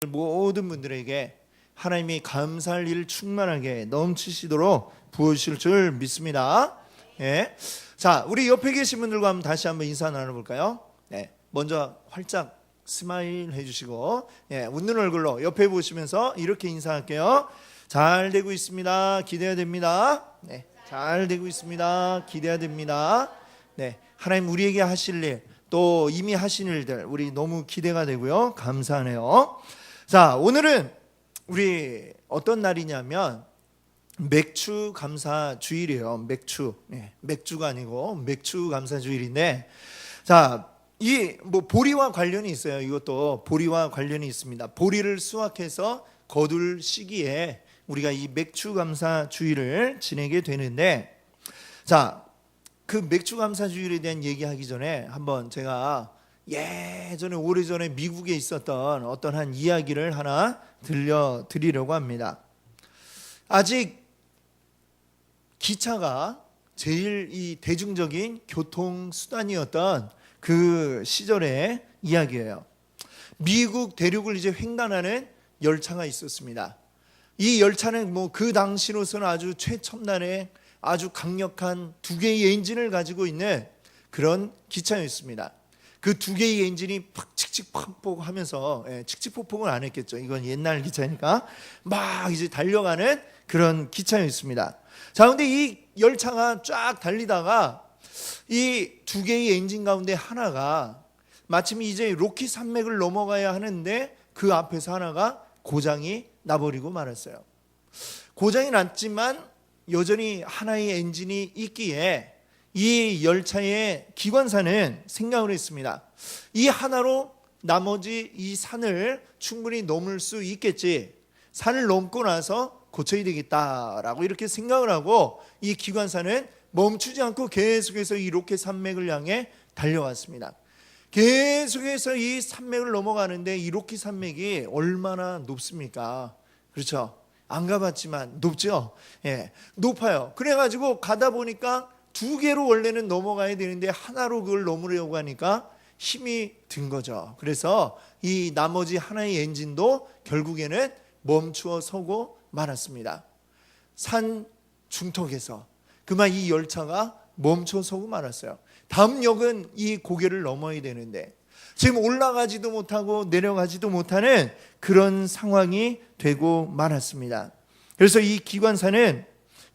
모든 분들에게 하나님이 감사할 일 충만하게 넘치시도록 부어주실 줄 믿습니다. 예. 자, 우리 옆에 계신 분들과 한번 인사 나눠볼까요? 네. 먼저 활짝 스마일 해주시고, 예, 웃는 얼굴로 옆에 보시면서 이렇게 인사할게요. 잘 되고 있습니다. 기대해야 됩니다. 네. 잘 되고 있습니다. 기대해야 됩니다. 네. 하나님 우리에게 하실 일, 또 이미 하신 일들 우리 너무 기대가 되고요. 감사하네요. 자, 오늘은 우리 어떤 날이냐면 맥주 감사 주일이에요. 맥주. 네, 맥주가 아니고 맥주 감사 주일인데, 자, 이 보리와 관련이 있어요. 이것도 보리와 관련이 있습니다. 보리를 수확해서 거둘 시기에 우리가 이 맥주 감사 주일을 지내게 되는데, 자, 그 맥주 감사 주일에 대한 얘기하기 전에 한번 제가 예전에 오래전에 미국에 있었던 어떤 한 이야기를 하나 들려드리려고 합니다. 아직 기차가 제일 이 대중적인 교통수단이었던 그 시절의 이야기예요. 미국 대륙을 이제 횡단하는 열차가 있었습니다. 이 열차는 그 당시로서는 아주 최첨단의 아주 강력한 두 개의 엔진을 가지고 있는 그런 기차였습니다. 그 두 개의 엔진이 팍 칙칙폭폭 하면서, 칙칙폭폭은 안 했겠죠. 이건 옛날 기차니까 막 이제 달려가는 그런 기차였습니다. 자, 근데 이 열차가 쫙 달리다가 이 두 개의 엔진 가운데 하나가 마침 이제 로키 산맥을 넘어가야 하는데 그 앞에서 하나가 고장이 나버리고 말았어요. 고장이 났지만 여전히 하나의 엔진이 있기에 이 열차의 기관사는 생각을 했습니다. 이 하나로 나머지 이 산을 충분히 넘을 수 있겠지. 산을 넘고 나서 고쳐야 되겠다라고 이렇게 생각을 하고 이 기관사는 멈추지 않고 계속해서 이 로켓 산맥을 향해 달려왔습니다. 계속해서 이 산맥을 넘어가는데 이 로키 산맥이 얼마나 높습니까? 그렇죠? 안 가봤지만 높죠? 예, 높아요. 그래가지고 가다 보니까 두 개로 원래는 넘어가야 되는데 하나로 그걸 넘으려고 하니까 힘이 든 거죠. 그래서 이 나머지 하나의 엔진도 결국에는 멈추어 서고 말았습니다. 산 중턱에서 그만 이 열차가 멈춰 서고 말았어요. 다음 역은 이 고개를 넘어야 되는데 지금 올라가지도 못하고 내려가지도 못하는 그런 상황이 되고 말았습니다. 그래서 이 기관사는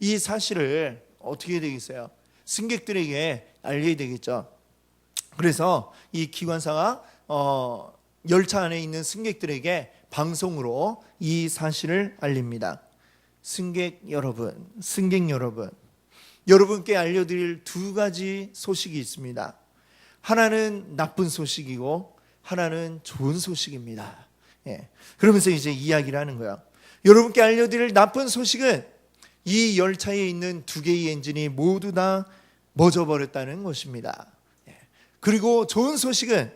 이 사실을 어떻게 해야 되겠어요? 승객들에게 알려야 되겠죠. 그래서 이 기관사가 열차 안에 있는 승객들에게 방송으로 이 사실을 알립니다. 승객 여러분, 여러분께 알려드릴 두 가지 소식이 있습니다. 하나는 나쁜 소식이고 하나는 좋은 소식입니다. 예. 그러면서 이제 이야기를 하는 거야. 여러분께 알려드릴 나쁜 소식은 이 열차에 있는 두 개의 엔진이 모두 다 멎어버렸다는 것입니다. 예. 그리고 좋은 소식은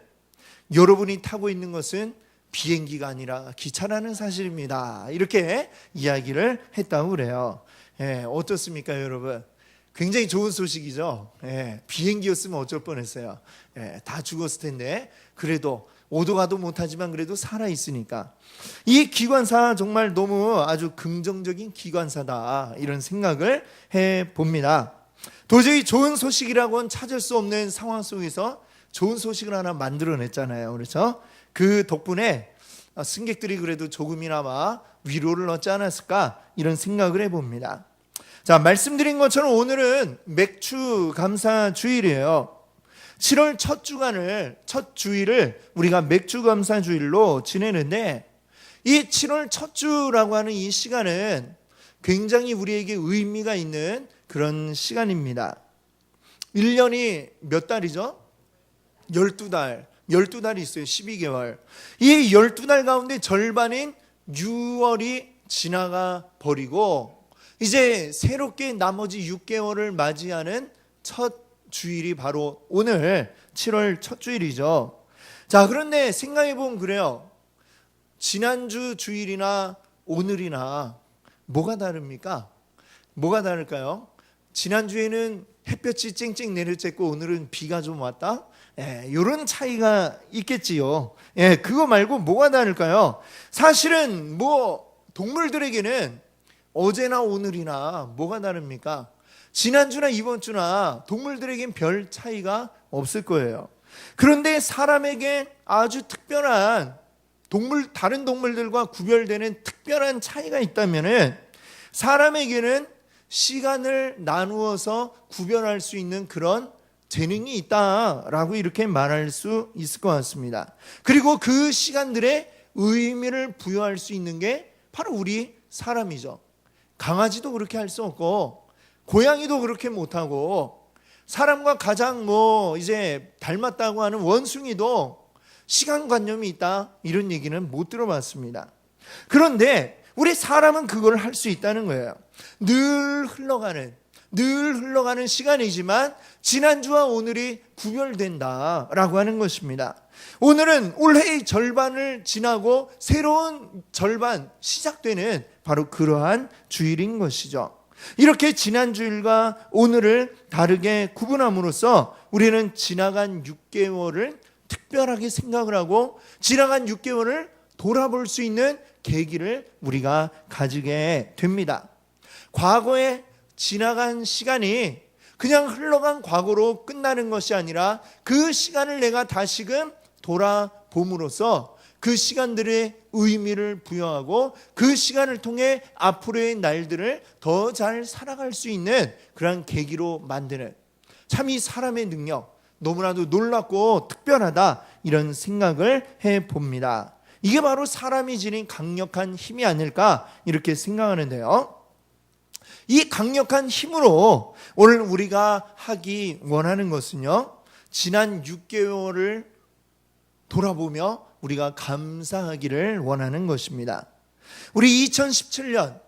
여러분이 타고 있는 것은 비행기가 아니라 기차라는 사실입니다. 이렇게 이야기를 했다고 그래요. 예. 어떻습니까, 여러분? 굉장히 좋은 소식이죠. 예, 비행기였으면 어쩔 뻔했어요. 예, 다 죽었을 텐데 그래도 오도 가도 못하지만 그래도 살아있으니까 이 기관사 정말 너무 아주 긍정적인 기관사다 이런 생각을 해봅니다. 도저히 좋은 소식이라고는 찾을 수 없는 상황 속에서 좋은 소식을 하나 만들어냈잖아요. 그렇죠? 그 덕분에 승객들이 그래도 조금이나마 위로를 얻지 않았을까 이런 생각을 해봅니다. 자, 말씀드린 것처럼 오늘은 맥주 감사 주일이에요. 7월 첫 주일을 우리가 맥주 감사 주일로 지내는데 이 7월 첫 주라고 하는 이 시간은 굉장히 우리에게 의미가 있는 그런 시간입니다. 1년이 몇 달이죠? 12달. 12달이 있어요. 12개월. 이 12달 가운데 절반인 6월이 지나가 버리고 이제 새롭게 나머지 6개월을 맞이하는 첫 주일이 바로 오늘 7월 첫 주일이죠. 자, 그런데 생각해보면 그래요. 지난주 주일이나 오늘이나 뭐가 다릅니까? 뭐가 다를까요? 지난주에는 햇볕이 쨍쨍 내려쬐고 오늘은 비가 좀 왔다? 이런 차이가 있겠지요. 그거 말고 뭐가 다를까요? 사실은 뭐 동물들에게는 어제나 오늘이나 뭐가 다릅니까? 지난주나 이번 주나 동물들에겐 별 차이가 없을 거예요. 그런데 사람에게 아주 특별한 다른 동물들과 구별되는 특별한 차이가 있다면은 사람에게는 시간을 나누어서 구별할 수 있는 그런 재능이 있다라고 이렇게 말할 수 있을 것 같습니다. 그리고 그 시간들의 의미를 부여할 수 있는 게 바로 우리 사람이죠. 강아지도 그렇게 할 수 없고 고양이도 그렇게 못하고 사람과 가장 이제 닮았다고 하는 원숭이도 시간관념이 있다 이런 얘기는 못 들어봤습니다. 그런데 우리 사람은 그걸 할 수 있다는 거예요. 늘 흘러가는 시간이지만 지난주와 오늘이 구별된다라고 하는 것입니다. 오늘은 올해의 절반을 지나고 새로운 절반 시작되는 바로 그러한 주일인 것이죠. 이렇게 지난 주일과 오늘을 다르게 구분함으로써 우리는 지나간 6개월을 특별하게 생각을 하고 지나간 6개월을 돌아볼 수 있는 계기를 우리가 가지게 됩니다. 과거에 지나간 시간이 그냥 흘러간 과거로 끝나는 것이 아니라 그 시간을 내가 다시금 돌아봄으로써 그 시간들의 의미를 부여하고 그 시간을 통해 앞으로의 날들을 더 잘 살아갈 수 있는 그런 계기로 만드는 참 이 사람의 능력 너무나도 놀랍고 특별하다 이런 생각을 해봅니다. 이게 바로 사람이 지닌 강력한 힘이 아닐까 이렇게 생각하는데요. 이 강력한 힘으로 오늘 우리가 하기 원하는 것은요, 지난 6개월을 돌아보며 우리가 감사하기를 원하는 것입니다. 우리 2017년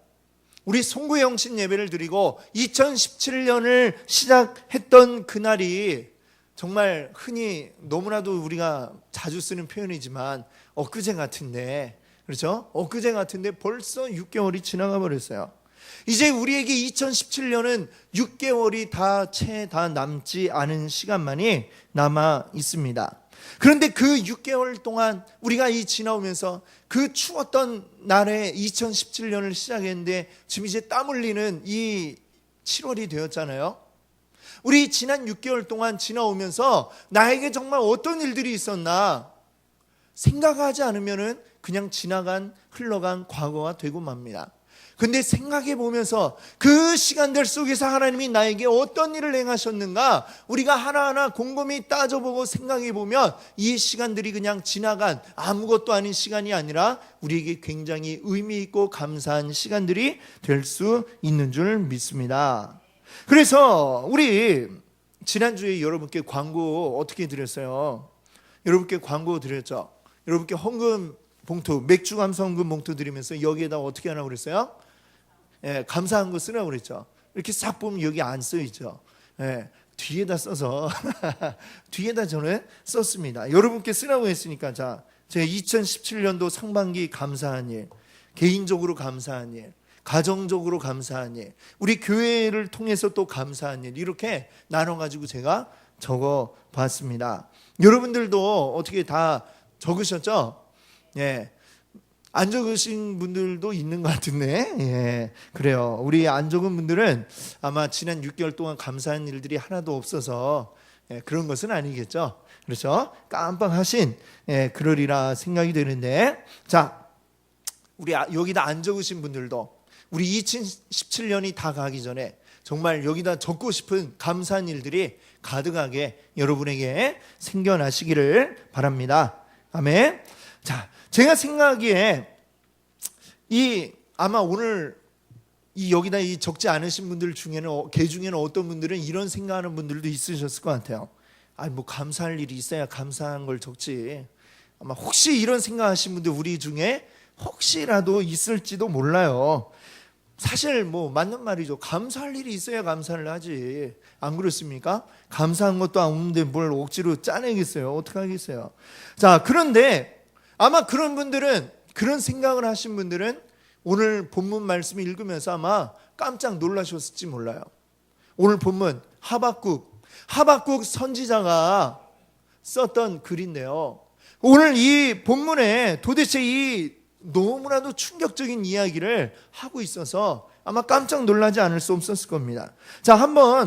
우리 송구영신 예배를 드리고 2017년을 시작했던 그날이 정말 흔히 너무나도 우리가 자주 쓰는 표현이지만 엊그제 같은데, 그렇죠? 엊그제 같은데 벌써 6개월이 지나가 버렸어요. 이제 우리에게 2017년은 6개월이 채 남지 않은 시간만이 남아 있습니다. 그런데 그 6개월 동안 우리가 지나오면서 그 추웠던 날에 2017년을 시작했는데 지금 이제 땀 흘리는 이 7월이 되었잖아요. 우리 지난 6개월 동안 지나오면서 나에게 정말 어떤 일들이 있었나 생각하지 않으면은 그냥 흘러간 과거가 되고 맙니다. 근데 생각해 보면서 그 시간들 속에서 하나님이 나에게 어떤 일을 행하셨는가 우리가 하나하나 곰곰이 따져보고 생각해 보면 이 시간들이 그냥 지나간 아무것도 아닌 시간이 아니라 우리에게 굉장히 의미 있고 감사한 시간들이 될 수 있는 줄 믿습니다. 그래서 우리 지난주에 여러분께 광고 어떻게 드렸어요? 여러분께 광고 드렸죠? 여러분께 헌금 봉투, 맥주 감사 헌금 봉투 드리면서 여기에다 어떻게 하라고 그랬어요? 감사한 거 쓰라고 그랬죠. 이렇게 싹 보면 여기 안 써있죠. 뒤에다 써서 뒤에다 저는 썼습니다. 여러분께 쓰라고 했으니까 제가 2017년도 상반기 감사한 일, 개인적으로 감사한 일, 가정적으로 감사한 일, 우리 교회를 통해서 또 감사한 일 이렇게 나눠가지고 제가 적어봤습니다. 여러분들도 어떻게 다 적으셨죠? 안 적으신 분들도 있는 것 같은데, 그래요. 우리 안 적은 분들은 아마 지난 6개월 동안 감사한 일들이 하나도 없어서 그런 것은 아니겠죠. 그렇죠? 깜빡하신 그러리라 생각이 되는데, 자, 우리 여기다 안 적으신 분들도 우리 2017년이 다 가기 전에 정말 여기다 적고 싶은 감사한 일들이 가득하게 여러분에게 생겨나시기를 바랍니다. 아멘. 자, 제가 생각하기에 아마 오늘 여기다 적지 않으신 분들 중에는 어떤 분들은 이런 생각하는 분들도 있으셨을 것 같아요. 뭐 감사할 일이 있어야 감사한 걸 적지. 아마 혹시 이런 생각하신 분들 우리 중에 혹시라도 있을지도 몰라요. 사실 맞는 말이죠. 감사할 일이 있어야 감사를 하지. 안 그렇습니까? 감사한 것도 없는데 뭘 억지로 짜내겠어요. 어떡하겠어요. 자, 그런데 아마 그런 생각을 하신 분들은 오늘 본문 말씀을 읽으면서 아마 깜짝 놀라셨을지 몰라요. 오늘 본문 하박국 선지자가 썼던 글인데요. 오늘 이 본문에 도대체 이 너무나도 충격적인 이야기를 하고 있어서 아마 깜짝 놀라지 않을 수 없었을 겁니다. 자,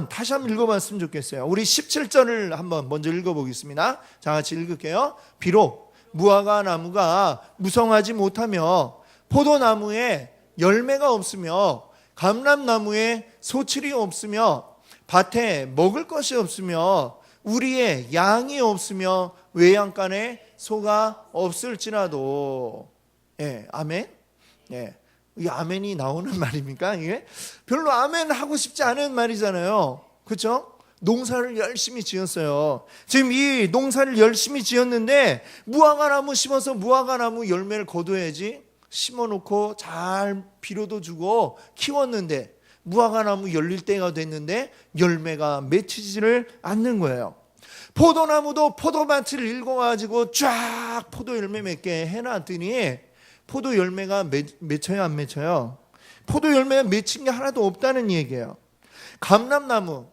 다시 한번 읽어봤으면 좋겠어요. 우리 17절을 한번 먼저 읽어보겠습니다. 자, 같이 읽을게요. 비록 무화과 나무가 무성하지 못하며 포도나무에 열매가 없으며 감람나무에 소출이 없으며 밭에 먹을 것이 없으며 우리의 양이 없으며 외양간에 소가 없을지라도. 예, 아멘. 예, 이 아멘이 나오는 말입니까? 이게 별로 아멘 하고 싶지 않은 말이잖아요. 그렇죠? 농사를 열심히 지었어요. 지금 이 농사를 열심히 지었는데 무화과나무 심어서 무화과나무 열매를 거둬야지. 심어놓고 잘 비료도 주고 키웠는데 무화과나무 열릴 때가 됐는데 열매가 맺히지를 않는 거예요. 포도나무도 포도밭을 읽어가지고 쫙 포도 열매 맺게 해놨더니 포도 열매가 맺혀요, 안 맺혀요? 포도 열매가 맺힌 게 하나도 없다는 얘기예요. 감람나무,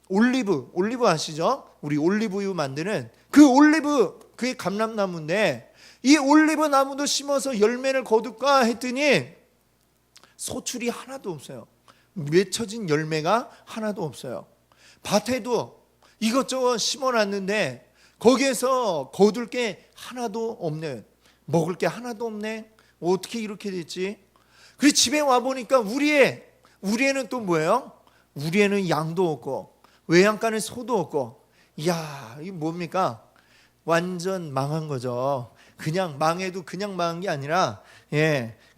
올리브 아시죠? 우리 올리브유 만드는 그 올리브, 그게 감람나무인데 이 올리브 나무도 심어서 열매를 거둘까 했더니 소출이 하나도 없어요. 맺혀진 열매가 하나도 없어요. 밭에도 이것저것 심어놨는데 거기에서 거둘 게 하나도 없네. 먹을 게 하나도 없네. 어떻게 이렇게 됐지? 그래서 집에 와보니까 우리에는 또 뭐예요? 우리에는 양도 없고 외양간에 소도 없고. 이야, 이게 뭡니까? 완전 망한 거죠. 그냥 망해도 그냥 망한 게 아니라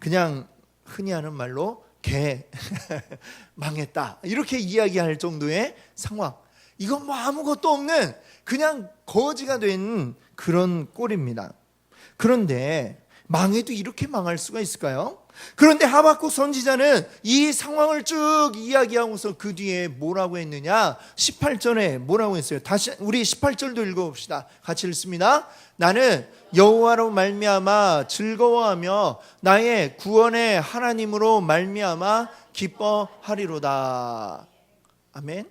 그냥 흔히 하는 말로 개 망했다 이렇게 이야기할 정도의 상황. 이건 뭐 아무것도 없는 그냥 거지가 된 그런 꼴입니다. 그런데 망해도 이렇게 망할 수가 있을까요? 그런데 하박국 선지자는 이 상황을 쭉 이야기하고서 그 뒤에 뭐라고 했느냐? 18절에 뭐라고 했어요? 다시 우리 18절도 읽어봅시다. 같이 읽습니다. 나는 여호와로 말미암아 즐거워하며 나의 구원의 하나님으로 말미암아 기뻐하리로다. 아멘.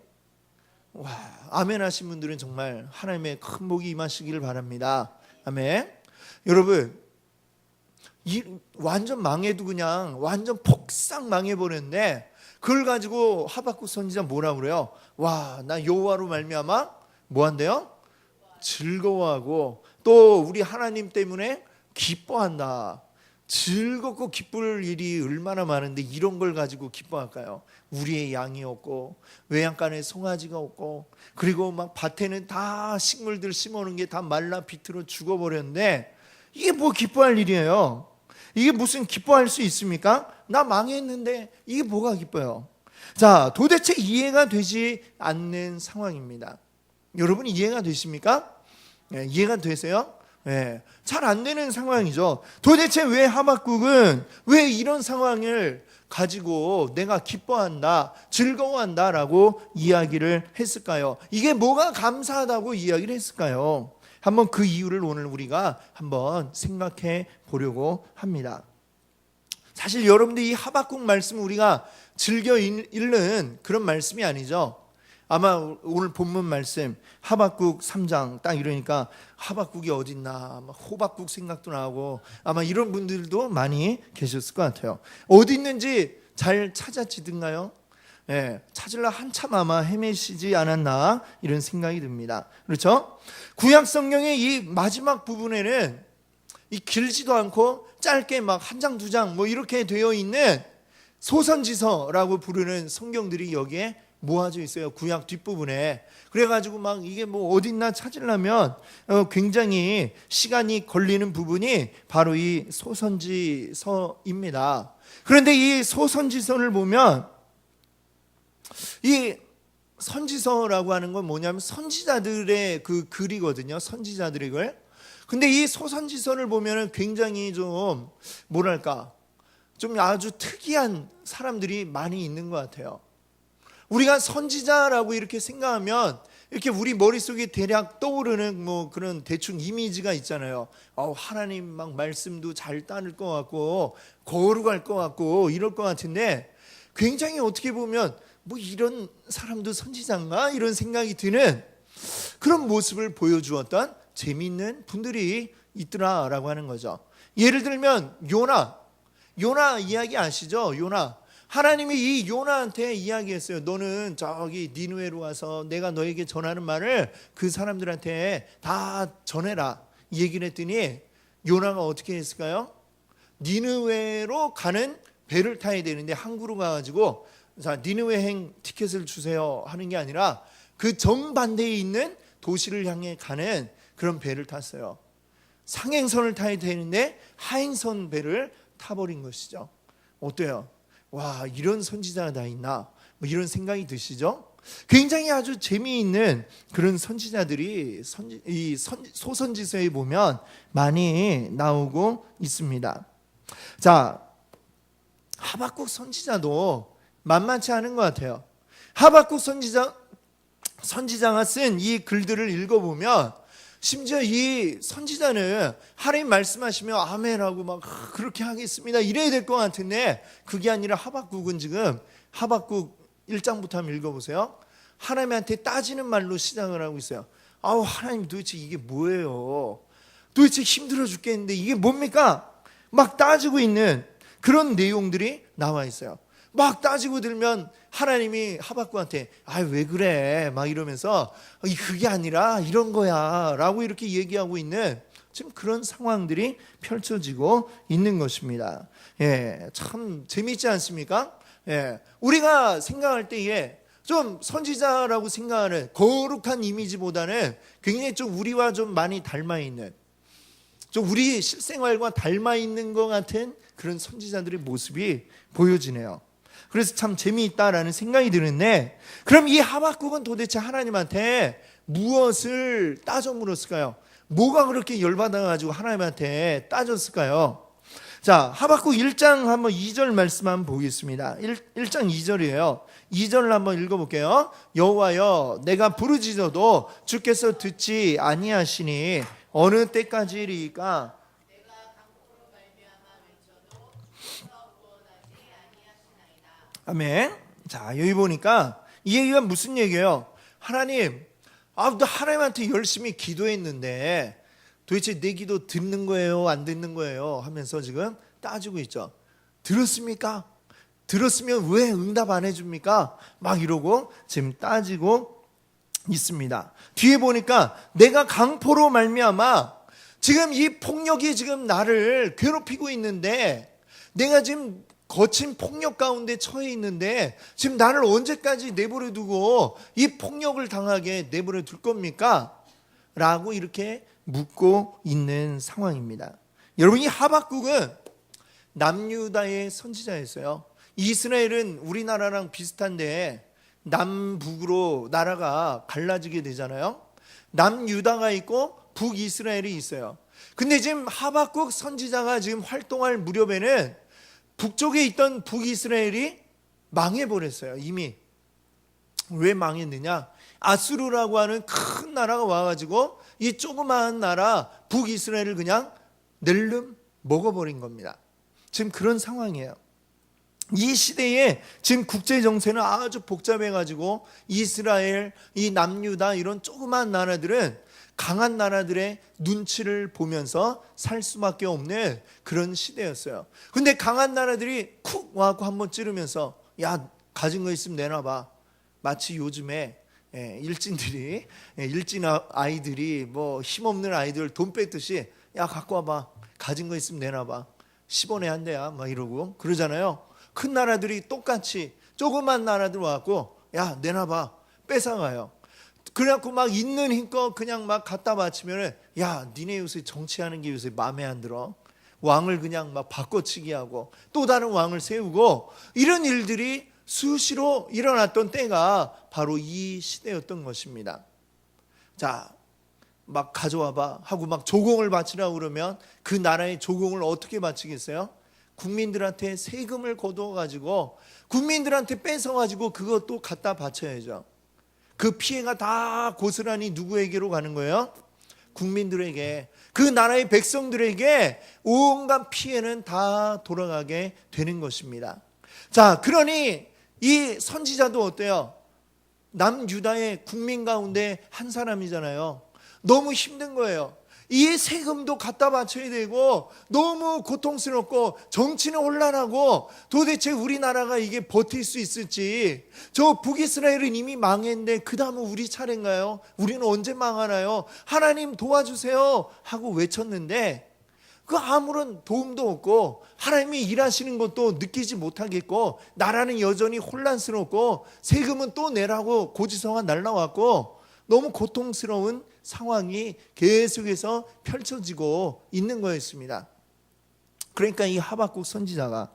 와, 아멘 하신 분들은 정말 하나님의 큰 복이 임하시기를 바랍니다. 아멘. 여러분, 완전 망해도 그냥 완전 폭삭 망해버렸는데 그걸 가지고 하박국 선지자 뭐라고 그래요? 와, 나 여호와로 말미암아 뭐 한대요? 즐거워하고 또 우리 하나님 때문에 기뻐한다. 즐겁고 기쁠 일이 얼마나 많은데 이런 걸 가지고 기뻐할까요? 우리의 양이 없고 외양간에 송아지가 없고 그리고 막 밭에는 다 식물들 심어놓은 게 다 말라 비틀어 죽어버렸는데 이게 뭐 기뻐할 일이에요? 이게 무슨 기뻐할 수 있습니까? 나 망했는데 이게 뭐가 기뻐요? 자, 도대체 이해가 되지 않는 상황입니다. 여러분 이해가 되십니까? 이해가 되세요? 잘 안 되는 상황이죠. 도대체 왜 하박국은 왜 이런 상황을 가지고 내가 기뻐한다, 즐거워한다라고 이야기를 했을까요? 이게 뭐가 감사하다고 이야기를 했을까요? 한번 그 이유를 오늘 우리가 한번 생각해 보려고 합니다. 사실 여러분들이 이 하박국 말씀 우리가 즐겨 읽는 그런 말씀이 아니죠. 아마 오늘 본문 말씀 하박국 3장 딱 이러니까 하박국이 어딨나 호박국 생각도 나고 아마 이런 분들도 많이 계셨을 것 같아요. 어디 있는지 잘 찾아지든가요? 찾으려 한참 아마 헤매시지 않았나 이런 생각이 듭니다. 그렇죠? 구약 성경의 이 마지막 부분에는 이 길지도 않고 짧게 막 한 장 두 장 뭐 이렇게 되어 있는 소선지서라고 부르는 성경들이 여기에 모아져 있어요. 구약 뒷부분에. 그래가지고 막 이게 뭐 어딨나 찾으려면 굉장히 시간이 걸리는 부분이 바로 이 소선지서입니다. 그런데 이 소선지서를 보면 이 선지서라고 하는 건 뭐냐면 선지자들의 그 글이거든요. 선지자들의 글. 근데 이 소선지서를 보면은 굉장히 좀 뭐랄까 좀 아주 특이한 사람들이 많이 있는 것 같아요. 우리가 선지자라고 이렇게 생각하면 이렇게 우리 머릿속에 대략 떠오르는 뭐 그런 대충 이미지가 있잖아요. 하나님 막 말씀도 잘 따를 것 같고 거룩할 것 같고 이럴 것 같은데 굉장히 어떻게 보면 뭐 이런 사람도 선지자인가 이런 생각이 드는 그런 모습을 보여주었던 재미있는 분들이 있더라라고 하는 거죠. 예를 들면 요나 이야기 아시죠? 요나. 하나님이 이 요나한테 이야기했어요. 너는 저기 니느웨로 가서 내가 너에게 전하는 말을 그 사람들한테 다 전해라. 이 얘기를 했더니 요나가 어떻게 했을까요? 니느웨로 가는 배를 타야 되는데 항구로 가가지고 자 니느웨행 티켓을 주세요 하는 게 아니라 그 정반대에 있는 도시를 향해 가는 그런 배를 탔어요. 상행선을 타야 되는데 하행선 배를 타버린 것이죠. 어때요? 와, 이런 선지자가 다 있나? 뭐 이런 생각이 드시죠? 굉장히 아주 재미있는 그런 선지자들이 소선지서에 보면 많이 나오고 있습니다. 자, 하박국 선지자도 만만치 않은 것 같아요. 하박국 선지자가 쓴 이 글들을 읽어보면 심지어 이 선지자는 하나님 말씀하시면 아멘하고 막 그렇게 하겠습니다 이래야 될 것 같은데 그게 아니라 하박국은 지금 하박국 1장부터 한번 읽어보세요. 하나님한테 따지는 말로 시작을 하고 있어요. 아우 하나님 도대체 이게 뭐예요? 도대체 힘들어 죽겠는데 이게 뭡니까? 막 따지고 있는 그런 내용들이 나와 있어요. 막 따지고 들면 하나님이 하박국한테 왜 그래 막 이러면서 그게 아니라 이런 거야 라고 이렇게 얘기하고 있는 지금 그런 상황들이 펼쳐지고 있는 것입니다. 참 재미있지 않습니까? 우리가 생각할 때에 좀 선지자라고 생각하는 거룩한 이미지보다는 굉장히 좀 우리와 좀 많이 닮아 있는 좀 우리 실생활과 닮아 있는 것 같은 그런 선지자들의 모습이 보여지네요. 그래서 참 재미있다라는 생각이 드는데 그럼 이 하박국은 도대체 하나님한테 무엇을 따져 물었을까요? 뭐가 그렇게 열받아가지고 하나님한테 따졌을까요? 자, 하박국 1장 한번 2절 말씀 한번 보겠습니다. 1장 2절이에요. 2절을 한번 읽어볼게요. 여호와여 내가 부르짖어도 주께서 듣지 아니하시니 어느 때까지리까? 아멘. 자, 여기 보니까 이 얘기가 무슨 얘기예요? 하나님, 나 하나님한테 열심히 기도했는데 도대체 내 기도 듣는 거예요? 안 듣는 거예요? 하면서 지금 따지고 있죠. 들었습니까? 들었으면 왜 응답 안 해줍니까? 막 이러고 지금 따지고 있습니다. 뒤에 보니까 내가 강포로 말미암아 지금 이 폭력이 지금 나를 괴롭히고 있는데 내가 지금 거친 폭력 가운데 처해 있는데 지금 나를 언제까지 내버려 두고 이 폭력을 당하게 내버려 둘 겁니까? 라고 이렇게 묻고 있는 상황입니다. 여러분 이 하박국은 남유다의 선지자였어요. 이스라엘은 우리나라랑 비슷한데 남북으로 나라가 갈라지게 되잖아요. 남유다가 있고 북이스라엘이 있어요. 근데 지금 하박국 선지자가 지금 활동할 무렵에는 북쪽에 있던 북이스라엘이 망해버렸어요. 이미. 왜 망했느냐? 아수르라고 하는 큰 나라가 와가지고 이 조그마한 나라 북이스라엘을 그냥 낼름 먹어버린 겁니다. 지금 그런 상황이에요. 이 시대에 지금 국제 정세는 아주 복잡해가지고 이스라엘, 이 남유다 이런 조그마한 나라들은 강한 나라들의 눈치를 보면서 살 수밖에 없는 그런 시대였어요. 근데 강한 나라들이 쿡 와갖고 한번 찌르면서 야 가진 거 있으면 내놔봐. 마치 요즘에 일진들이 일진 아이들이 뭐 힘없는 아이들 돈 뺐듯이 야 갖고 와봐. 가진 거 있으면 내놔봐. 10원에 한 대야 막 이러고 그러잖아요. 큰 나라들이 똑같이 조그만 나라들 와갖고 야 내놔봐. 뺏어가요. 그래갖고 막 있는 힘껏 그냥 막 갖다 바치면은 야 니네 요새 정치하는 게 요새 마음에 안 들어. 왕을 그냥 막 바꿔치기 하고 또 다른 왕을 세우고 이런 일들이 수시로 일어났던 때가 바로 이 시대였던 것입니다. 자, 막 가져와봐 하고 막 조공을 바치라고 그러면 그 나라의 조공을 어떻게 바치겠어요? 국민들한테 세금을 거두어가지고 국민들한테 뺏어가지고 그것도 갖다 바쳐야죠. 그 피해가 다 고스란히 누구에게로 가는 거예요? 국민들에게, 그 나라의 백성들에게 온갖 피해는 다 돌아가게 되는 것입니다. 자, 그러니 이 선지자도 어때요? 남유다의 국민 가운데 한 사람이잖아요. 너무 힘든 거예요. 이 세금도 갖다 바쳐야 되고 너무 고통스럽고 정치는 혼란하고 도대체 우리나라가 이게 버틸 수 있을지, 저 북이스라엘은 이미 망했는데 그 다음은 우리 차례인가요? 우리는 언제 망하나요? 하나님 도와주세요 하고 외쳤는데 그 아무런 도움도 없고 하나님이 일하시는 것도 느끼지 못하겠고 나라는 여전히 혼란스럽고 세금은 또 내라고 고지서가 날라왔고 너무 고통스러운 상황이 계속해서 펼쳐지고 있는 거였습니다. 그러니까 이 하박국 선지자가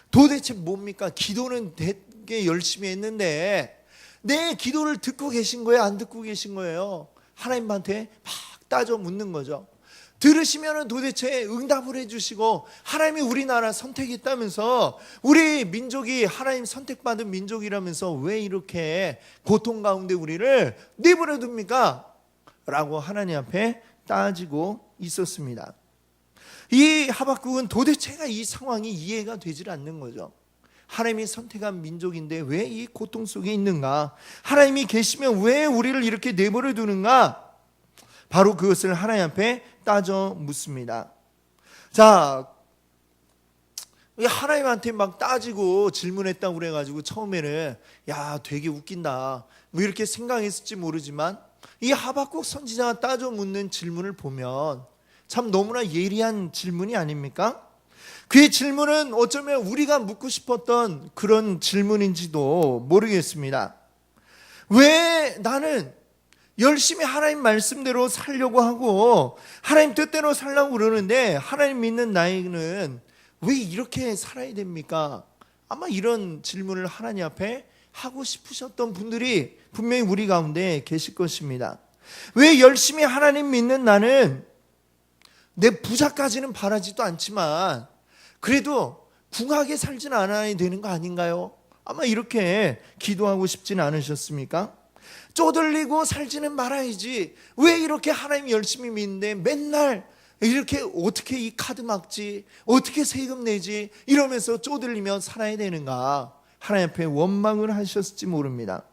도대체 뭡니까? 기도는 되게 열심히 했는데 내 기도를 듣고 계신 거예요? 안 듣고 계신 거예요? 하나님한테 막 따져 묻는 거죠. 들으시면 도대체 응답을 해주시고 하나님이 우리나라 선택했다면서 우리 민족이 하나님 선택받은 민족이라면서 왜 이렇게 고통 가운데 우리를 내버려 둡니까? 라고 하나님 앞에 따지고 있었습니다. 이 하박국은 도대체가 이 상황이 이해가 되질 않는 거죠. 하나님이 선택한 민족인데 왜 이 고통 속에 있는가? 하나님이 계시면 왜 우리를 이렇게 내버려 두는가? 바로 그것을 하나님 앞에 따져 묻습니다. 자, 하나님한테 막 따지고 질문했다고 그래가지고 처음에는 야 되게 웃긴다 뭐 이렇게 생각했을지 모르지만 이 하박국 선지자가 따져 묻는 질문을 보면 참 너무나 예리한 질문이 아닙니까? 그의 질문은 어쩌면 우리가 묻고 싶었던 그런 질문인지도 모르겠습니다. 왜 나는 열심히 하나님 말씀대로 살려고 하고 하나님 뜻대로 살려고 그러는데 하나님 믿는 나에게는 왜 이렇게 살아야 됩니까? 아마 이런 질문을 하나님 앞에 하고 싶으셨던 분들이 분명히 우리 가운데 계실 것입니다. 왜 열심히 하나님 믿는 나는 내 부자까지는 바라지도 않지만 그래도 궁하게 살지는 않아야 되는 거 아닌가요? 아마 이렇게 기도하고 싶지는 않으셨습니까? 쪼들리고 살지는 말아야지 왜 이렇게 하나님 열심히 믿는데 맨날 이렇게 어떻게 이 카드 막지 어떻게 세금 내지 이러면서 쪼들리며 살아야 되는가? 하나님 앞에 원망을 하셨을지 모릅니다.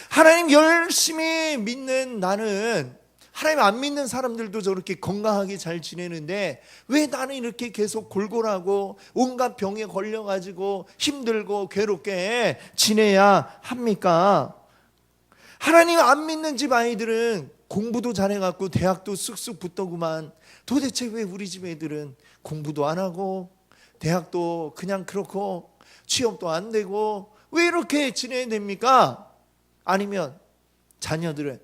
하나님 열심히 믿는 나는 하나님 안 믿는 사람들도 저렇게 건강하게 잘 지내는데 왜 나는 이렇게 계속 골골하고 온갖 병에 걸려가지고 힘들고 괴롭게 지내야 합니까? 하나님 안 믿는 집 아이들은 공부도 잘해갖고 대학도 쑥쑥 붙더구만 도대체 왜 우리 집 애들은 공부도 안 하고 대학도 그냥 그렇고 취업도 안 되고 왜 이렇게 지내야 됩니까? 아니면 자녀들은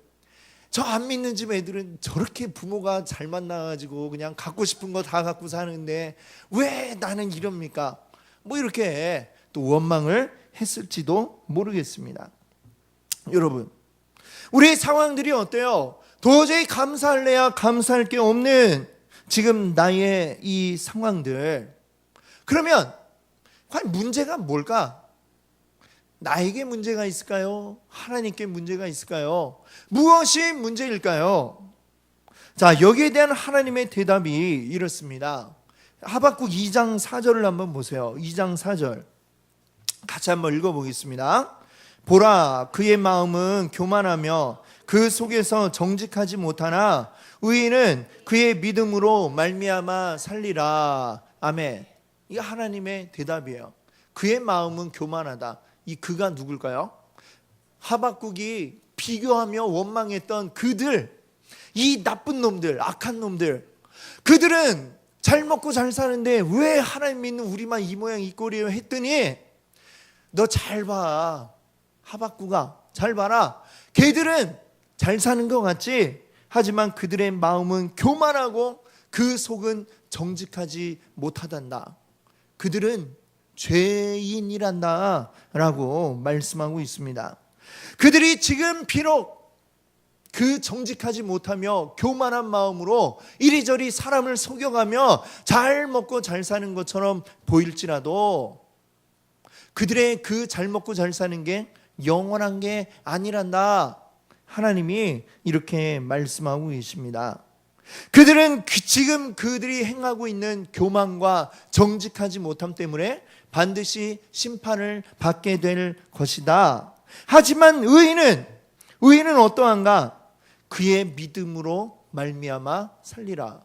저 안 믿는 집 애들은 저렇게 부모가 잘 만나가지고 그냥 갖고 싶은 거 다 갖고 사는데 왜 나는 이럽니까? 뭐 이렇게 또 원망을 했을지도 모르겠습니다. 여러분 우리의 상황들이 어때요? 도저히 감사할래야 감사할 게 없는 지금 나의 이 상황들 그러면 과연 문제가 뭘까? 나에게 문제가 있을까요? 하나님께 문제가 있을까요? 무엇이 문제일까요? 자, 여기에 대한 하나님의 대답이 이렇습니다. 하박국 2장 4절을 한번 보세요. 2장 4절 같이 한번 읽어보겠습니다. 보라, 그의 마음은 교만하며 그 속에서 정직하지 못하나 의인은 그의 믿음으로 말미암아 살리라. 아멘. 이게 하나님의 대답이에요. 그의 마음은 교만하다. 이 그가 누굴까요? 하박국이 비교하며 원망했던 그들, 이 나쁜 놈들, 악한 놈들, 그들은 잘 먹고 잘 사는데 왜 하나님 믿는 우리만 이 모양 이 꼴이에요 했더니 너 잘 봐, 하박국아 잘 봐라. 걔들은 잘 사는 것 같지? 하지만 그들의 마음은 교만하고 그 속은 정직하지 못하단다. 그들은 죄인이란다 라고 말씀하고 있습니다. 그들이 지금 비록 그 정직하지 못하며 교만한 마음으로 이리저리 사람을 속여가며 잘 먹고 잘 사는 것처럼 보일지라도 그들의 그 잘 먹고 잘 사는 게 영원한 게 아니란다. 하나님이 이렇게 말씀하고 계십니다. 그들은 지금 그들이 행하고 있는 교만과 정직하지 못함 때문에 반드시 심판을 받게 될 것이다. 하지만 의인은 의인은 어떠한가? 그의 믿음으로 말미암아 살리라.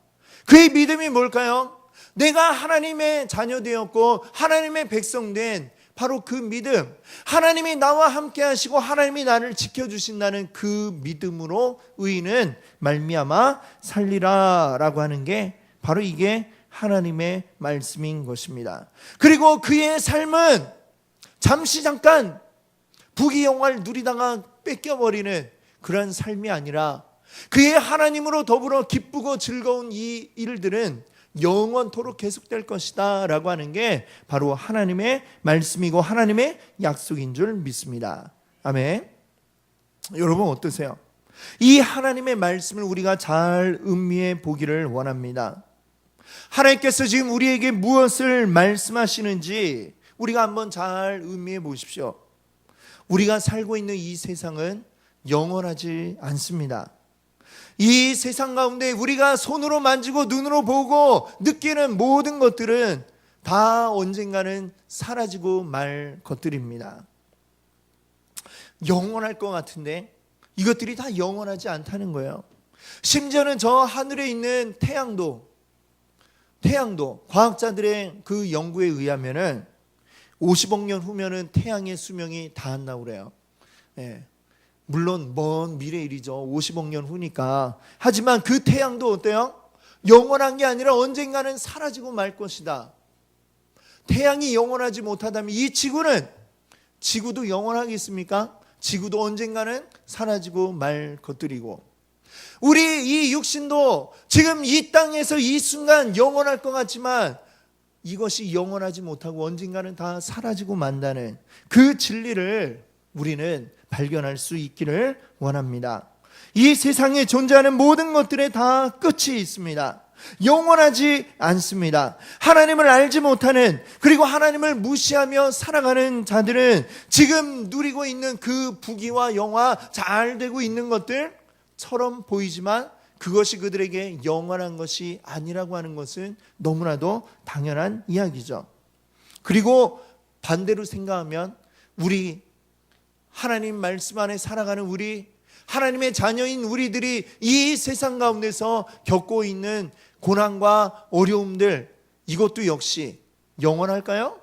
그의 믿음이 뭘까요? 내가 하나님의 자녀 되었고 하나님의 백성 된 바로 그 믿음, 하나님이 나와 함께 하시고 하나님이 나를 지켜주신다는 그 믿음으로 의인은 말미암아 살리라 라고 하는 게 바로 이게 하나님의 말씀인 것입니다. 그리고 그의 삶은 잠시 잠깐 부귀영화를 누리다가 뺏겨버리는 그런 삶이 아니라 그의 하나님으로 더불어 기쁘고 즐거운 이 일들은 영원토록 계속될 것이다 라고 하는 게 바로 하나님의 말씀이고 하나님의 약속인 줄 믿습니다. 아멘. 여러분 어떠세요? 이 하나님의 말씀을 우리가 잘 음미해 보기를 원합니다. 하나님께서 지금 우리에게 무엇을 말씀하시는지 우리가 한번 잘 음미해 보십시오. 우리가 살고 있는 이 세상은 영원하지 않습니다. 이 세상 가운데 우리가 손으로 만지고 눈으로 보고 느끼는 모든 것들은 다 언젠가는 사라지고 말 것들입니다. 영원할 것 같은데 이것들이 다 영원하지 않다는 거예요. 심지어는 저 하늘에 있는 태양도 과학자들의 그 연구에 의하면은 50억 년 후면은 태양의 수명이 닿았다고 그래요. 물론 먼 미래 일이죠. 50억 년 후니까. 하지만 그 태양도 어때요? 영원한 게 아니라 언젠가는 사라지고 말 것이다. 태양이 영원하지 못하다면 이 지구도 영원하겠습니까? 지구도 언젠가는 사라지고 말 것들이고, 우리 이 육신도 지금 이 땅에서 이 순간 영원할 것 같지만 이것이 영원하지 못하고 언젠가는 다 사라지고 만다는 그 진리를 우리는 발견할 수 있기를 원합니다. 이 세상에 존재하는 모든 것들에 다 끝이 있습니다. 영원하지 않습니다. 하나님을 알지 못하는, 그리고 하나님을 무시하며 살아가는 자들은 지금 누리고 있는 그 부귀와 영화, 잘 되고 있는 것들처럼 보이지만 그것이 그들에게 영원한 것이 아니라고 하는 것은 너무나도 당연한 이야기죠. 그리고 반대로 생각하면 우리 하나님 말씀 안에 살아가는 우리 하나님의 자녀인 우리들이 이 세상 가운데서 겪고 있는 고난과 어려움들, 이것도 역시 영원할까요?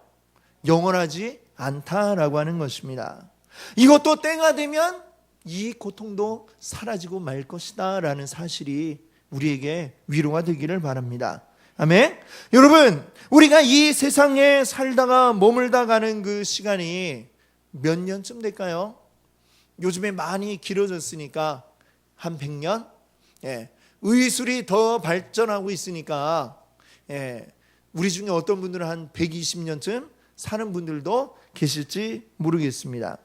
영원하지 않다라고 하는 것입니다. 이것도 때가 되면 이 고통도 사라지고 말 것이다 라는 사실이 우리에게 위로가 되기를 바랍니다. 아멘. 여러분, 우리가 이 세상에 살다가 머물다 가는 그 시간이 몇 년쯤 될까요? 요즘에 많이 길어졌으니까 한 100년? 의술이 더 발전하고 있으니까 우리 중에 어떤 분들은 한 120년쯤 사는 분들도 계실지 모르겠습니다.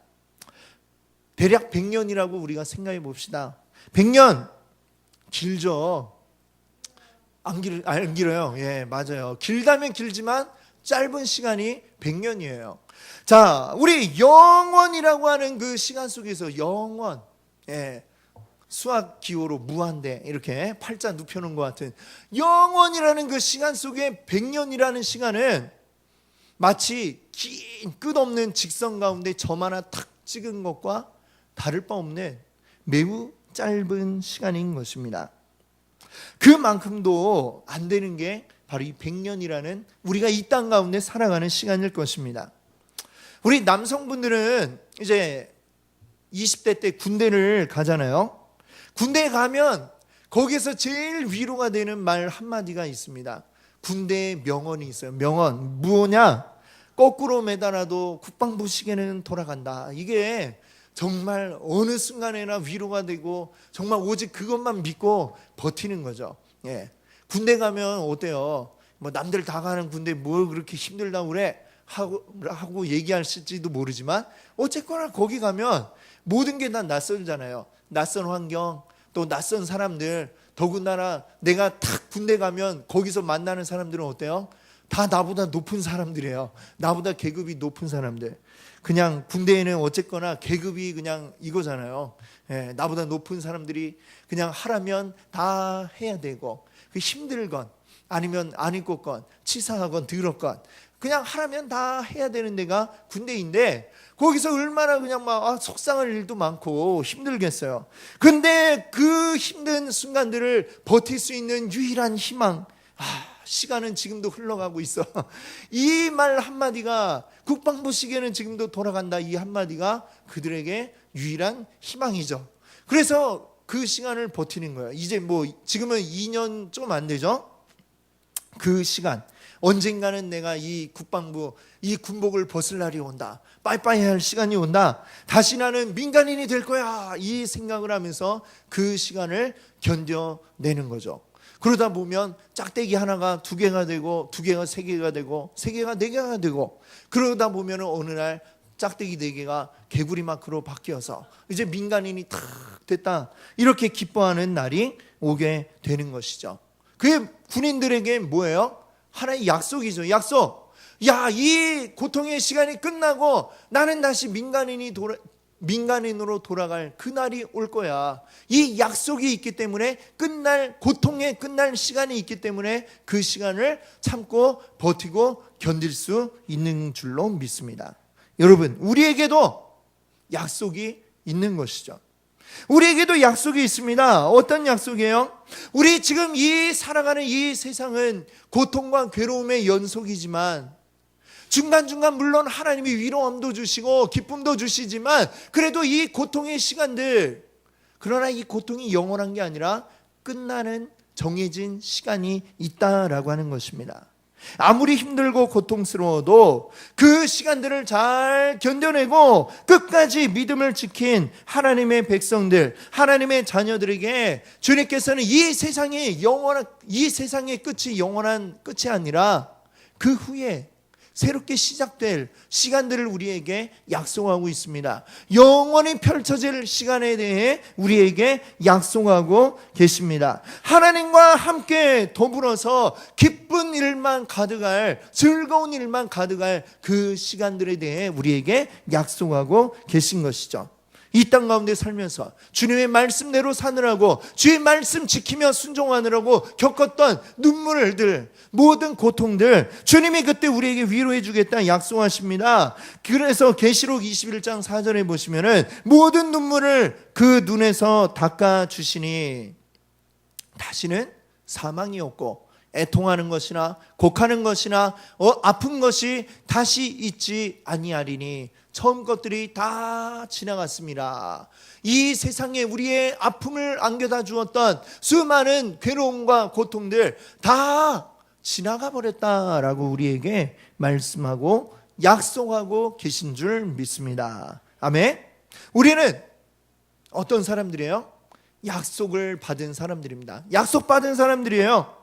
대략 100년이라고 우리가 생각해 봅시다. 100년 길죠? 안 길어요. 맞아요. 길다면 길지만 짧은 시간이 100년이에요. 자, 우리 영원이라고 하는 그 시간 속에서 영원, 수학 기호로 무한대 이렇게 팔자 눕혀놓은 것 같은 영원이라는 그 시간 속에 100년이라는 시간은 마치 긴 끝없는 직선 가운데 점 하나 탁 찍은 것과 다를 바 없는 매우 짧은 시간인 것입니다. 그만큼도 안 되는 게 바로 이 100년이라는 우리가 이 땅 가운데 살아가는 시간일 것입니다. 우리 남성분들은 이제 20대 때 군대를 가잖아요. 군대에 가면 거기서 제일 위로가 되는 말 한마디가 있습니다. 군대에 명언이 있어요. 명언 뭐냐? 거꾸로 매달아도 국방부 시계는 돌아간다. 이게 정말 어느 순간에나 위로가 되고 정말 오직 그것만 믿고 버티는 거죠. 군대 가면 어때요? 뭐 남들 다 가는 군대 뭘 그렇게 힘들다고 그래? 하고 얘기하실지도 모르지만 어쨌거나 거기 가면 모든 게 다 낯설잖아요. 낯선 환경, 또 낯선 사람들, 더군다나 내가 탁 군대 가면 거기서 만나는 사람들은 어때요? 다 나보다 높은 사람들이에요. 나보다 계급이 높은 사람들. 그냥 군대에는 어쨌거나 계급이 그냥 이거잖아요. 나보다 높은 사람들이 그냥 하라면 다 해야 되고, 그 힘들건 아니면 안 입고건 치사하건 더럽건 그냥 하라면 다 해야 되는 데가 군대인데 거기서 얼마나 그냥 막 속상할 일도 많고 힘들겠어요. 근데 그 힘든 순간들을 버틸 수 있는 유일한 희망, 시간은 지금도 흘러가고 있어. 이 말 한마디가, 국방부 시계는 지금도 돌아간다, 이 한마디가 그들에게 유일한 희망이죠. 그래서 그 시간을 버티는 거예요. 이제 뭐 지금은 2년 좀 안 되죠. 그 시간, 언젠가는 내가 이 국방부, 이 군복을 벗을 날이 온다, 빠이빠이 할 시간이 온다, 다시 나는 민간인이 될 거야, 이 생각을 하면서 그 시간을 견뎌내는 거죠. 그러다 보면 짝대기 하나가 2개가 되고, 2개가 3개가 되고, 3개가 4개가 되고, 그러다 보면 어느 날 짝대기 4개가 개구리 마크로 바뀌어서 이제 민간인이 탁 됐다, 이렇게 기뻐하는 날이 오게 되는 것이죠. 그게 군인들에게 뭐예요? 하나의 약속이죠. 약속. 야, 이 고통의 시간이 끝나고 나는 다시 민간인으로 돌아갈 그날이 올 거야. 이 약속이 있기 때문에, 고통의 끝날 시간이 있기 때문에 그 시간을 참고 버티고 견딜 수 있는 줄로 믿습니다. 여러분, 우리에게도 약속이 있는 것이죠. 우리에게도 약속이 있습니다. 어떤 약속이에요? 우리 지금 살아가는 이 세상은 고통과 괴로움의 연속이지만, 중간중간 물론 하나님이 위로함도 주시고 기쁨도 주시지만, 그래도 이 고통의 시간들, 그러나 이 고통이 영원한 게 아니라 끝나는 정해진 시간이 있다라고 하는 것입니다. 아무리 힘들고 고통스러워도 그 시간들을 잘 견뎌내고 끝까지 믿음을 지킨 하나님의 백성들, 하나님의 자녀들에게 주님께서는 이 세상의 끝이 영원한 끝이 아니라 그 후에 새롭게 시작될 시간들을 우리에게 약속하고 있습니다. 영원히 펼쳐질 시간에 대해 우리에게 약속하고 계십니다. 하나님과 함께 더불어서 기쁜 일만 가득할, 즐거운 일만 가득할 그 시간들에 대해 우리에게 약속하고 계신 것이죠. 이 땅 가운데 살면서 주님의 말씀대로 사느라고, 주의 말씀 지키며 순종하느라고 겪었던 눈물들, 모든 고통들, 주님이 그때 우리에게 위로해 주겠다 약속하십니다. 그래서 계시록 21장 4절에 보시면은 모든 눈물을 그 눈에서 닦아 주시니 다시는 사망이 없고 애통하는 것이나 곡하는 것이나 아픈 것이 다시 있지 아니하리니 처음 것들이 다 지나갔습니다. 이 세상에 우리의 아픔을 안겨다 주었던 수많은 괴로움과 고통들 다 지나가 버렸다라고 우리에게 말씀하고 약속하고 계신 줄 믿습니다. 아멘. 우리는 어떤 사람들이에요? 약속을 받은 사람들입니다. 약속받은 사람들이에요.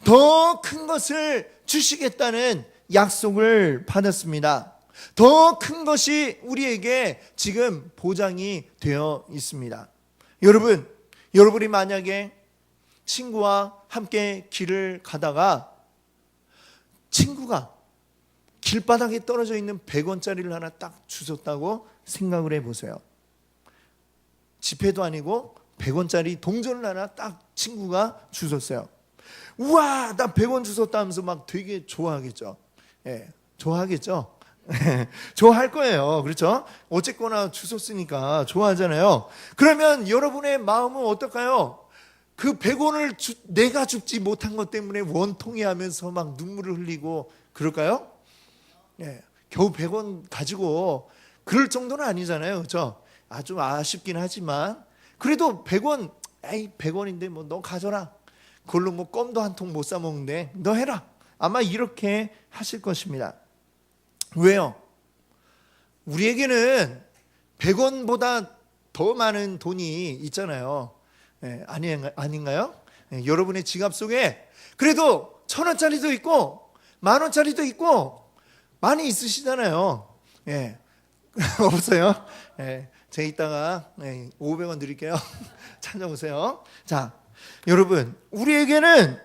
더 큰 것을 주시겠다는 약속을 받았습니다. 더 큰 것이 우리에게 지금 보장이 되어 있습니다. 여러분이 만약에 친구와 함께 길을 가다가 친구가 길바닥에 떨어져 있는 100원짜리를 하나 딱 주웠다고 생각을 해보세요. 지폐도 아니고 100원짜리 동전을 하나 딱 친구가 주웠어요. 우와, 나 100원 주웠다 하면서 막 되게 좋아하겠죠. 예, 좋아하겠죠. 좋아할 거예요. 그렇죠? 어쨌거나 주웠으니까 좋아하잖아요. 그러면 여러분의 마음은 어떨까요? 그 100원을 내가 줍지 못한 것 때문에 원통해 하면서 막 눈물을 흘리고 그럴까요? 예, 겨우 100원 가지고 그럴 정도는 아니잖아요. 그렇죠? 좀 아쉽긴 하지만 그래도 100원, 100원인데 뭐 너 가져라. 그걸로 뭐 껌도 한 통 못 사 먹는데 너 해라. 아마 이렇게 하실 것입니다. 왜요? 우리에게는 100원보다 더 많은 돈이 있잖아요. 예, 아닌가요? 예, 여러분의 지갑 속에 그래도 1,000원짜리도 있고 10,000원짜리도 있고 많이 있으시잖아요. 예, 없어요? 예, 제가 이따가 500원 드릴게요. 찾아오세요. 자, 여러분, 우리에게는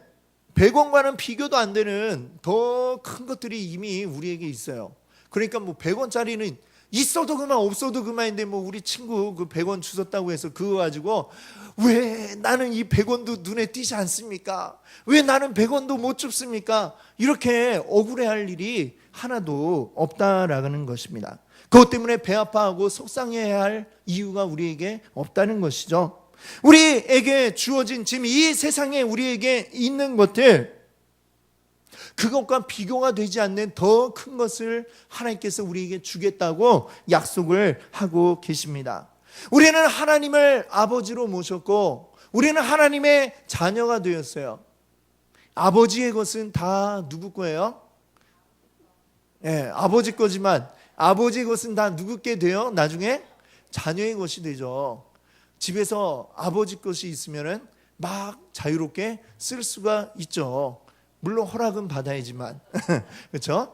100원과는 비교도 안 되는 더 큰 것들이 이미 우리에게 있어요. 그러니까 뭐 100원짜리는 있어도 그만 없어도 그만인데 뭐 우리 친구 그 100원 주셨다고 해서 그거 가지고 왜 나는 이 100원도 눈에 띄지 않습니까? 왜 나는 100원도 못 줍습니까? 이렇게 억울해할 일이 하나도 없다라는 것입니다. 그것 때문에 배 아파하고 속상해야 할 이유가 우리에게 없다는 것이죠. 우리에게 주어진 지금 이 세상에 우리에게 있는 것들, 그것과 비교가 되지 않는 더 큰 것을 하나님께서 우리에게 주겠다고 약속을 하고 계십니다. 우리는 하나님을 아버지로 모셨고 우리는 하나님의 자녀가 되었어요. 아버지의 것은 다 누구 거예요? 아버지 거지만 아버지의 것은 다 누구 게 돼요? 나중에 자녀의 것이 되죠. 집에서 아버지 것이 있으면은 막 자유롭게 쓸 수가 있죠. 물론 허락은 받아야지만 그렇죠?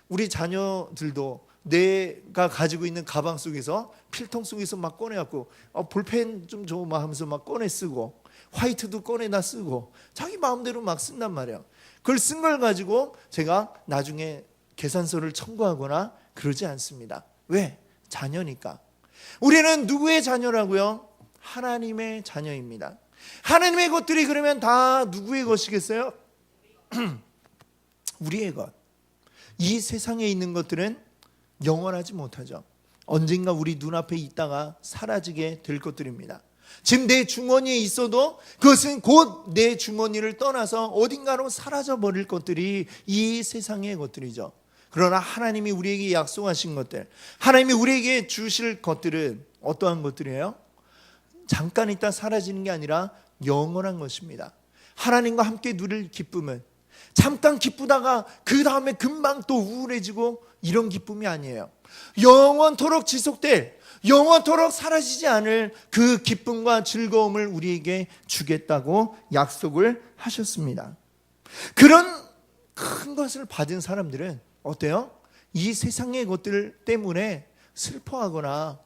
우리 자녀들도 내가 가지고 있는 가방 속에서 필통 속에서 막 꺼내갖고 볼펜 좀 줘 막 하면서 막 꺼내 쓰고 화이트도 꺼내다 쓰고 자기 마음대로 막 쓴단 말이에요. 그걸 쓴 걸 가지고 제가 나중에 계산서를 청구하거나 그러지 않습니다. 왜? 자녀니까. 우리는 누구의 자녀라고요? 하나님의 자녀입니다. 하나님의 것들이 그러면 다 누구의 것이겠어요? 우리의 것. 이 세상에 있는 것들은 영원하지 못하죠. 언젠가 우리 눈앞에 있다가 사라지게 될 것들입니다. 지금 내 주머니에 있어도 그것은 곧 내 주머니를 떠나서 어딘가로 사라져 버릴 것들이 이 세상의 것들이죠. 그러나 하나님이 우리에게 약속하신 것들, 하나님이 우리에게 주실 것들은 어떠한 것들이에요? 잠깐 있다 사라지는 게 아니라 영원한 것입니다. 하나님과 함께 누릴 기쁨은 잠깐 기쁘다가 그 다음에 금방 또 우울해지고 이런 기쁨이 아니에요. 영원토록 지속될, 영원토록 사라지지 않을 그 기쁨과 즐거움을 우리에게 주겠다고 약속을 하셨습니다. 그런 큰 것을 받은 사람들은 어때요? 이 세상의 것들 때문에 슬퍼하거나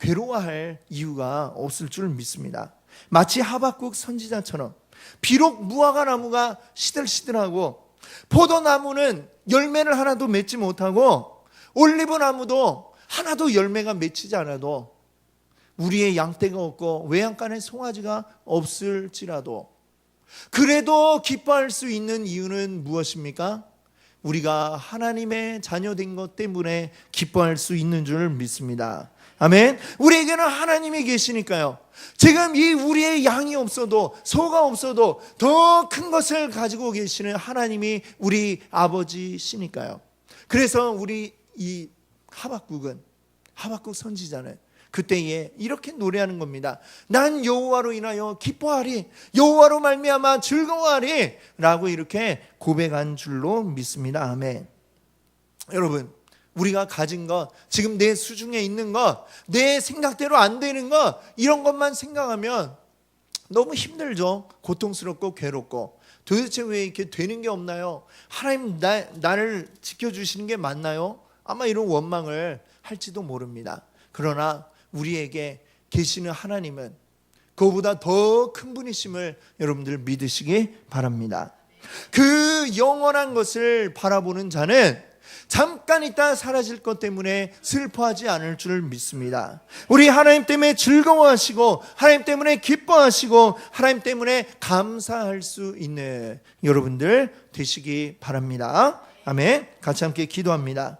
괴로워할 이유가 없을 줄 믿습니다. 마치 하박국 선지자처럼 비록 무화과 나무가 시들시들하고 포도나무는 열매를 하나도 맺지 못하고 올리브 나무도 하나도 열매가 맺히지 않아도 우리의 양떼가 없고 외양간에 송아지가 없을지라도 그래도 기뻐할 수 있는 이유는 무엇입니까? 우리가 하나님의 자녀된 것 때문에 기뻐할 수 있는 줄 믿습니다. 아멘. 우리에게는 하나님이 계시니까요. 지금 이 우리의 양이 없어도 소가 없어도 더 큰 것을 가지고 계시는 하나님이 우리 아버지시니까요. 그래서 우리 이 하박국 선지자는 그때에 이렇게 노래하는 겁니다. 난 여호와로 인하여 기뻐하리, 여호와로 말미암아 즐거워하리 라고 이렇게 고백한 줄로 믿습니다. 아멘. 여러분, 우리가 가진 것, 지금 내 수중에 있는 것, 내 생각대로 안 되는 것, 이런 것만 생각하면 너무 힘들죠. 고통스럽고 괴롭고. 도대체 왜 이렇게 되는 게 없나요? 하나님 나를 지켜주시는 게 맞나요? 아마 이런 원망을 할지도 모릅니다. 그러나 우리에게 계시는 하나님은 그보다 더 큰 분이심을 여러분들 믿으시기 바랍니다. 그 영원한 것을 바라보는 자는 잠깐 있다 사라질 것 때문에 슬퍼하지 않을 줄 믿습니다. 우리 하나님 때문에 즐거워하시고 하나님 때문에 기뻐하시고 하나님 때문에 감사할 수 있는 여러분들 되시기 바랍니다. 아멘. 같이 함께 기도합니다.